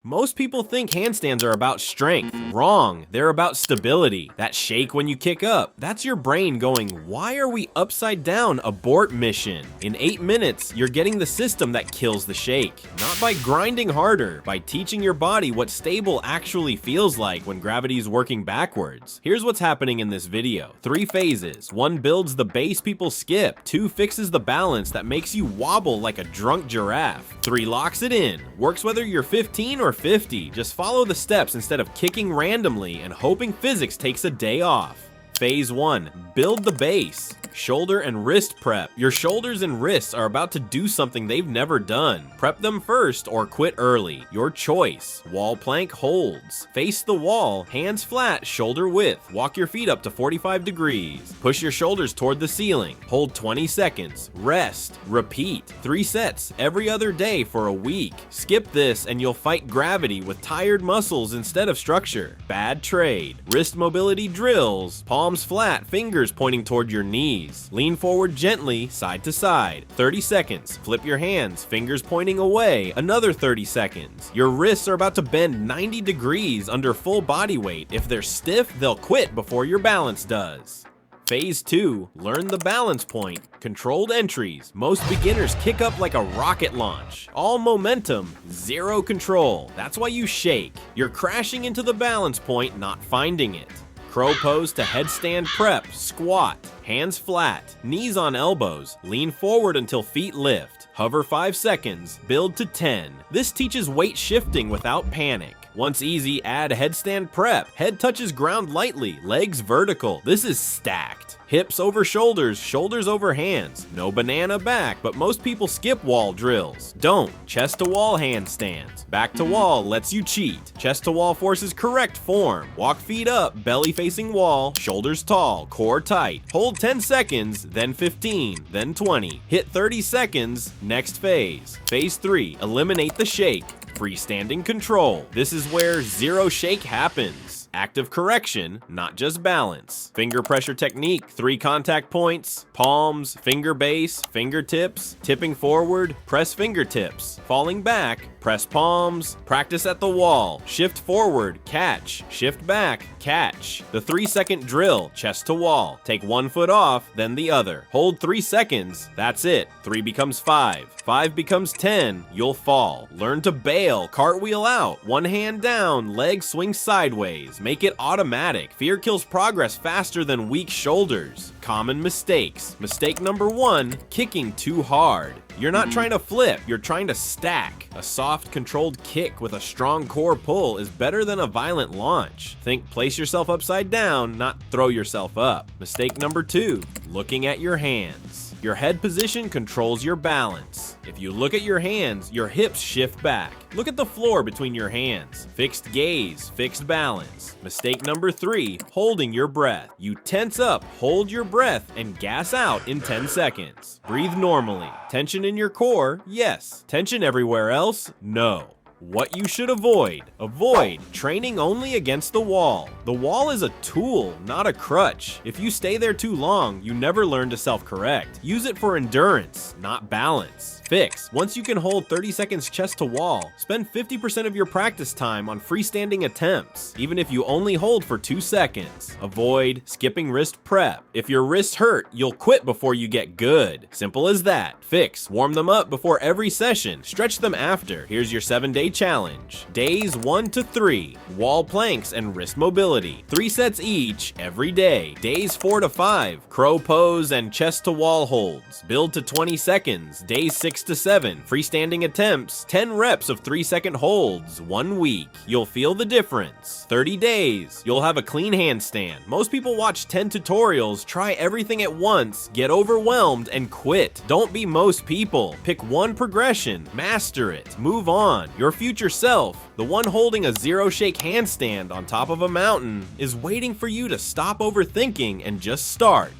Most people think handstands are about strength. Wrong, they're about stability. That shake when you kick up, that's your brain going, why are we upside down? Abort mission. In 8 minutes, you're getting the system that kills the shake. Not by grinding harder, by teaching your body what stable actually feels like when gravity is working backwards. Here's what's happening in this video. 3 phases. 1 builds the base people skip. 2 fixes the balance that makes you wobble like a drunk giraffe. 3 locks it in. Works whether you're 15 or 50, just follow the steps instead of kicking randomly and hoping physics takes a day off. Phase 1, build the base. Shoulder and wrist prep. Your shoulders and wrists are about to do something they've never done. Prep them first or quit early. Your choice. Wall plank holds. Face the wall, hands flat, shoulder width. Walk your feet up to 45 degrees. Push your shoulders toward the ceiling. Hold 20 seconds. Rest. Repeat. 3 sets every other day for a week. Skip this and you'll fight gravity with tired muscles instead of structure. Bad trade. Wrist mobility drills. Palms flat, fingers pointing toward your knees. Lean forward gently, side to side. 30 seconds. Flip your hands, fingers pointing away. Another 30 seconds. Your wrists are about to bend 90 degrees under full body weight. If they're stiff, they'll quit before your balance does. Phase 2, learn the balance point. Controlled entries. Most beginners kick up like a rocket launch. All momentum, zero control. That's why you shake. You're crashing into the balance point, not finding it. Crow pose to headstand prep, squat, hands flat, knees on elbows, lean forward until feet lift, hover 5 seconds, build to 10. This teaches weight shifting without panic. Once easy, add headstand prep. Head touches ground lightly, legs vertical. This is stacked. Hips over shoulders, shoulders over hands. No banana back, but most people skip wall drills. Don't. Chest to wall handstands. Back to wall lets you cheat. Chest to wall forces correct form. Walk feet up, belly facing wall, shoulders tall, core tight. Hold 10 seconds, then 15, then 20. Hit 30 seconds, next phase. Phase 3, eliminate the shake. Freestanding control. This is where zero shake happens. Active correction, not just balance. Finger pressure technique, 3 contact points, palms, finger base, fingertips, tipping forward, press fingertips, falling back, press palms, practice at the wall, shift forward, catch, shift back, catch. The 3-second drill, chest to wall. Take 1 foot off, then the other. Hold 3 seconds, that's it. 3 becomes 5. 5 becomes 10, you'll fall. Learn to bail, cartwheel out, 1 hand down, leg swing sideways. Make it automatic. Fear kills progress faster than weak shoulders. Common mistakes. Mistake number 1, kicking too hard. You're not trying to flip, you're trying to stack. A soft, controlled kick with a strong core pull is better than a violent launch. Think place yourself upside down, not throw yourself up. Mistake number 2, looking at your hands. Your head position controls your balance. If you look at your hands, your hips shift back. Look at the floor between your hands. Fixed gaze, fixed balance. Mistake number 3, holding your breath. You tense up, hold your breath, and gas out in 10 seconds. Breathe normally. Tension in your core, yes. Tension everywhere else, no. What you should avoid. Avoid training only against the wall. The wall is a tool, not a crutch. If you stay there too long, you never learn to self-correct. Use it for endurance, not balance. Fix. Once you can hold 30 seconds chest to wall, spend 50% of your practice time on freestanding attempts, even if you only hold for 2 seconds. Avoid skipping wrist prep. If your wrists hurt, you'll quit before you get good. Simple as that. Fix. Warm them up before every session. Stretch them after. Here's your 7-day challenge. Days 1 to 3. Wall planks and wrist mobility. 3 sets each every day. Days 4 to 5. Crow pose and chest to wall holds. Build to 20 seconds. Days 6 to 7. Freestanding attempts. 10 reps of 3-second holds. 1 week. You'll feel the difference. 30 days. You'll have a clean handstand. Most people watch 10 tutorials, try everything at once, get overwhelmed, and quit. Don't be most people. Pick 1 progression. Master it. Move on. Your future self, the one holding a zero shake handstand on top of a mountain, is waiting for you to stop overthinking and just start.